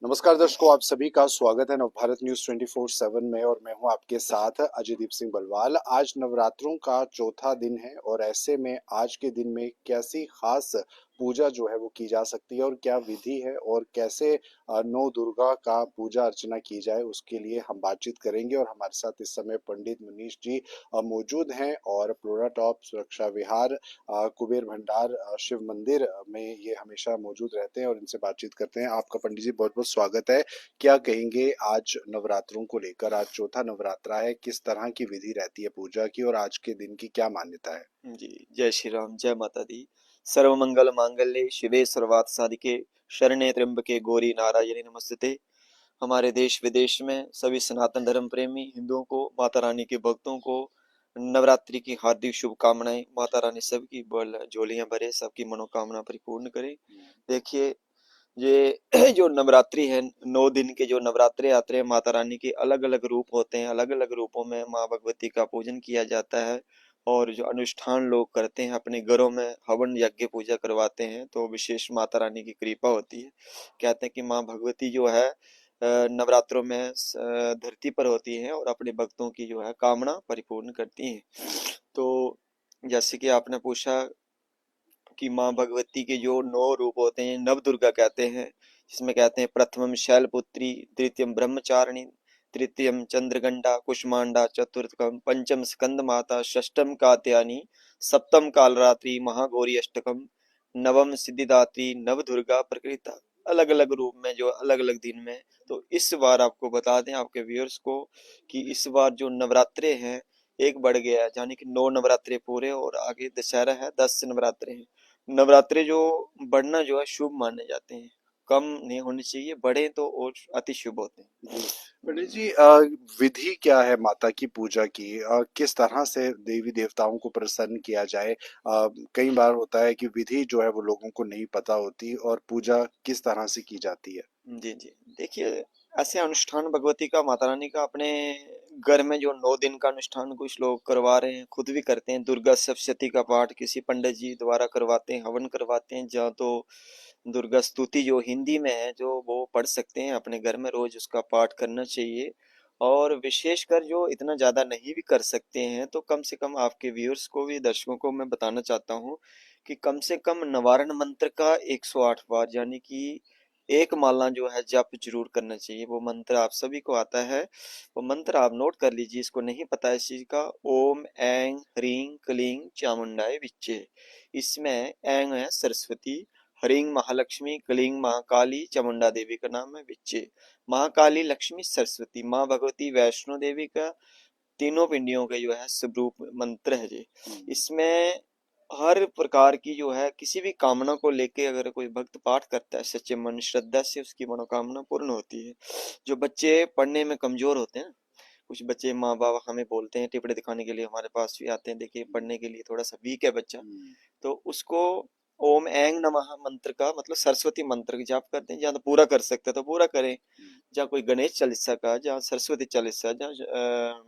नमस्कार दर्शकों, आप सभी का स्वागत है नवभारत न्यूज 24/7 में और मैं हूं आपके साथ अजयदीप सिंह बलवाल। आज नवरात्रों का चौथा दिन है और ऐसे में आज के दिन में कैसी खास पूजा जो है वो की जा सकती है और क्या विधि है और कैसे नौ दुर्गा का पूजा अर्चना की जाए, उसके लिए हम बातचीत करेंगे। और हमारे साथ इस समय पंडित मनीष जी मौजूद हैं और फ्लोरा टॉप सुरक्षा विहार कुबेर भंडार शिव मंदिर में ये हमेशा मौजूद रहते हैं और इनसे बातचीत करते हैं। आपका पंडित जी बहुत बहुत स्वागत है। क्या कहेंगे आज नवरात्रों को लेकर? आज चौथा नवरात्रा है, किस तरह की विधि रहती है पूजा की और आज के दिन की क्या मान्यता है? जी, जय श्री राम, जय माता दी। सर्वमंगल मांगल्ये शिवे सर्वार्थ साधिके शरण्ये त्र्यंबके गौरी नारायणी नमस्ते। हमारे देश विदेश में सभी सनातन धर्म प्रेमी हिंदुओं को, माता रानी के भक्तों को नवरात्रि की हार्दिक शुभकामनाएं। माता रानी सबकी बल झोलियां भरे, सबकी मनोकामना परिपूर्ण करे। देखिए, ये जो नवरात्रि है, 9 दिन के जो नवरात्रे आते हैं, माता रानी के अलग अलग रूप होते हैं। अलग अलग रूपों में माँ भगवती का पूजन किया जाता है। और जो अनुष्ठान लोग करते हैं, अपने घरों में हवन यज्ञ पूजा करवाते हैं, तो विशेष माता रानी की कृपा होती है। कहते हैं कि माँ भगवती जो है नवरात्रों में धरती पर होती है और अपने भक्तों की जो है कामना परिपूर्ण करती हैं। तो जैसे कि आपने पूछा कि माँ भगवती के जो 9 रूप होते हैं, नव दुर्गा कहते हैं, जिसमें कहते हैं प्रथमम शैलपुत्री, द्वितीयम ब्रह्मचारिणी, तृतीयम चंद्रगंडा कुष्मांडा, चतुर्थकम पंचम स्कंद माता, षष्टम कात्यायनी, सप्तम कालरात्रि, महागौरी अष्टकम, नवम सिद्धिदात्री, नव दुर्गा प्रकृता। अलग अलग रूप में जो अलग अलग दिन में। तो इस बार आपको बता दें आपके व्यूअर्स को कि इस बार जो नवरात्रे हैं एक बढ़ गया है, यानी कि 9 नवरात्रे पूरे और आगे दशहरा है, 10 नवरात्रे हैं। नवरात्रे जो बढ़ना जो है शुभ माने जाते हैं। कम नहीं होने चाहिए, बढ़े तो और अति शुभ होते हैं। जी पंडित जी, विधि क्या है माता की पूजा की? किस तरह से देवी देवताओं को प्रसन्न किया जाए? कई बार होता है कि विधि जो है वो लोगों को नहीं पता होती और पूजा किस तरह से की जाती है? जी जी। देखिए, ऐसे अनुष्ठान भगवती का, माता रानी का अपने घर में जो 9 दिन का अनुष्ठान कुछ लोग करवा रहे हैं, खुद भी करते हैं। दुर्गा सप्तशती का पाठ किसी पंडित जी द्वारा करवाते हैं, हवन करवाते हैं। जहाँ तो दुर्गा स्तुति जो हिंदी में है, जो वो पढ़ सकते हैं अपने घर में, रोज उसका पाठ करना चाहिए। और विशेषकर जो इतना ज्यादा नहीं भी कर सकते हैं, तो कम से कम आपके व्यूअर्स को भी, दर्शकों को मैं बताना चाहता हूँ कि कम से कम नवारण मंत्र का 108 बार, यानी कि एक माला जो है जप जरूर करना चाहिए। वो मंत्र आप सभी को आता है, वो मंत्र आप नोट कर लीजिए। इसको नहीं पता है इस चीज का, ओम ऐं ह्रीं क्लीं चामुंडाय विच्चे। इसमें ऐं है सरस्वती, ह्रीं महालक्ष्मी, क्लीं महाकाली, चामुंडा देवी का नाम है विच्चे। महाकाली, लक्ष्मी, सरस्वती, माँ भगवती वैष्णो देवी का तीनों पिंडियों के जो है स्वरूप मंत्र है जी। इसमें हर प्रकार की जो है किसी भी कामना को लेके अगर कोई भक्त पाठ करता है सच्चे मन श्रद्धा से, उसकी मनोकामना पूर्ण होती है। जो बच्चे पढ़ने में कमजोर होते हैं, कुछ बच्चे माँ बाप हमें बोलते हैं, टिप्पणी दिखाने के लिए हमारे पास भी आते हैं, देखिए पढ़ने के लिए थोड़ा सा वीक है बच्चा, हम्म। तो उसको ओम ऐं नमः मंत्र का मतलब सरस्वती मंत्र की जाप करते हैं। जहाँ तो पूरा कर सकते हैं तो पूरा करें, जहाँ कोई गणेश चालीसा का, जहाँ सरस्वती चालीसा, जहाँ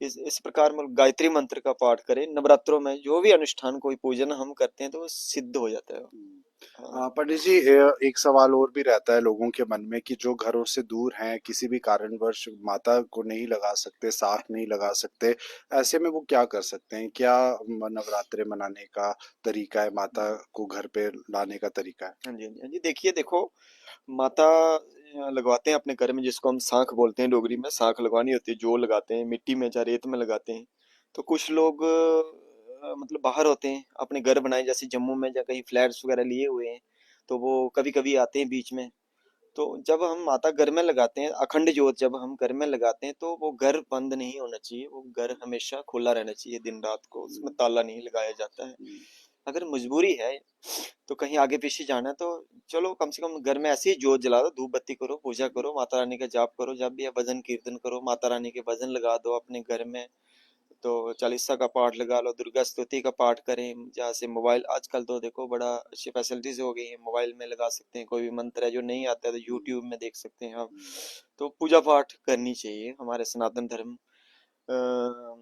इस प्रकार मतलब गायत्री मंत्र का पाठ करें। नवरात्रों में जो भी अनुष्ठान कोई पूजन हम करते हैं तो वो सिद्ध हो जाता है। हाँ। पंडित जी, एक सवाल और भी रहता है लोगों के मन में कि जो घरों से दूर हैं, किसी भी कारणवश माता को नहीं लगा सकते, साथ नहीं लगा सकते, ऐसे में वो क्या कर सकते हैं? क्या नवरात्रे मनाने का तरीका है, माता को घर पे लाने का तरीका है? हाँ जी, हाँ जी, हाँ जी। देखिए, देखो, माता लगवाते हैं अपने घर में, जिसको हम साख बोलते हैं डोगरी में। साख लगवानी होती है, जो लगाते हैं मिट्टी में या रेत में लगाते हैं। तो कुछ लोग मतलब बाहर होते हैं, अपने घर बनाए, जैसे जम्मू में या कहीं फ्लैट्स वगैरह लिए हुए हैं, तो वो कभी कभी आते हैं बीच में। तो जब हम माता घर में लगाते हैं, अखंड ज्योत जब हम घर में लगाते हैं, तो वो घर बंद नहीं होना चाहिए, वो घर हमेशा खुला रहना चाहिए दिन रात को, उसमें ताला नहीं लगाया जाता है। अगर मजबूरी है तो कहीं आगे पीछे जाना है, तो चलो कम से कम घर में ऐसे ही जोत जला दो, धूप बत्ती करो, पूजा करो, माता रानी का जाप करो, जब भी है भजन कीर्तन करो, माता रानी के भजन लगा दो अपने घर में। तो चालीसा का पाठ लगा लो, दुर्गा स्तुति का पाठ करें। जहाँ से मोबाइल, आजकल तो देखो बड़ा अच्छी फैसिलिटीज हो गई है, मोबाइल में लगा सकते हैं। कोई भी मंत्र है जो नहीं आता है तो यूट्यूब में देख सकते हैं आप। तो पूजा पाठ करनी चाहिए। हमारे सनातन धर्म,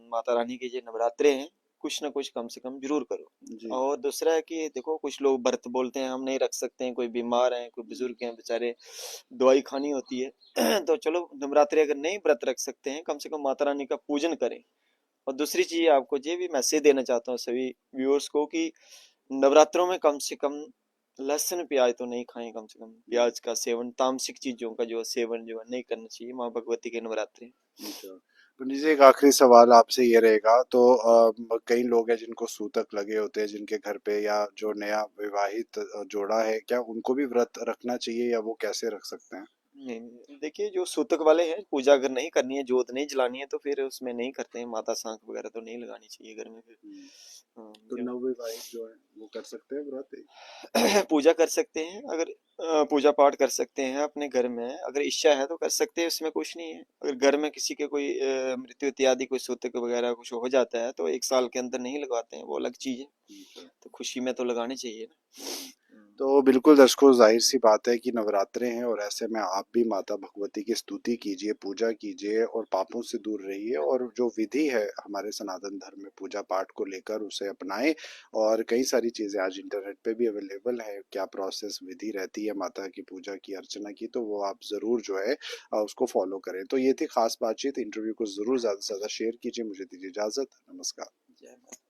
माता रानी के जो नवरात्रे हैं, कुछ ना कुछ कम से कम जरूर करो। जी। और दूसरा है कि देखो कुछ लोग व्रत बोलते हैं हम नहीं रख सकते हैं, कोई बीमार हैं, कोई बुजुर्ग हैं बेचारे, दवाई खानी होती है तो चलो नवरात्रि अगर नहीं व्रत रख सकते हैं, कम से कम माता रानी का पूजन करें। और दूसरी चीज आपको ये भी मैसेज देना चाहता हूँ सभी व्यूअर्स को कि नवरात्रों में कम से कम लहसुन प्याज तो नहीं खाएं, कम से कम प्याज का सेवन, तामसिक चीजों का जो सेवन जो है नहीं करना चाहिए माँ भगवती के नवरात्रि। अच्छा। पंडित जी, एक आखिरी सवाल आपसे ये रहेगा, तो कई लोग हैं जिनको सूतक लगे होते हैं जिनके घर पे, या जो नया विवाहित जोड़ा है, क्या उनको भी व्रत रखना चाहिए या वो कैसे रख सकते हैं? नहीं नहीं, देखिए जो सूतक वाले हैं पूजा अगर नहीं करनी है, जोत नहीं जलानी है, तो फिर उसमें नहीं करते हैं, माता सांख वगैरह तो नहीं लगानी चाहिए घर में फिर। हम्म। हाँ, तो नवविवाहित जो है वो कर सकते हैं व्रत? पूजा कर सकते हैं अगर पूजा पाठ कर सकते हैं अपने घर में, अगर इच्छा है तो कर सकते हैं, उसमें कुछ नहीं है। अगर घर में किसी के कोई मृत्यु इत्यादि कोई सूतक वगैरह कुछ हो जाता है तो 1 साल के अंदर नहीं लगवाते हैं, वो अलग चीज है। अच्छा। तो खुशी में तो लगानी चाहिए ना। तो बिल्कुल दर्शकों, जाहिर सी बात है कि नवरात्रे हैं और ऐसे में आप भी माता भगवती की स्तुति कीजिए, पूजा कीजिए और पापों से दूर रहिए, और जो विधि है हमारे सनातन धर्म में पूजा पाठ को लेकर उसे अपनाएं। और कई सारी चीज़ें आज इंटरनेट पे भी अवेलेबल है, क्या प्रोसेस विधि रहती है माता की पूजा की, अर्चना की, तो वो आप ज़रूर जो है उसको फॉलो करें। तो ये थी खास बातचीत। इंटरव्यू को ज़रूर ज़्यादा से ज़्यादा शेयर कीजिए। मुझे दीजिए इजाज़त। नमस्कार। जय माता।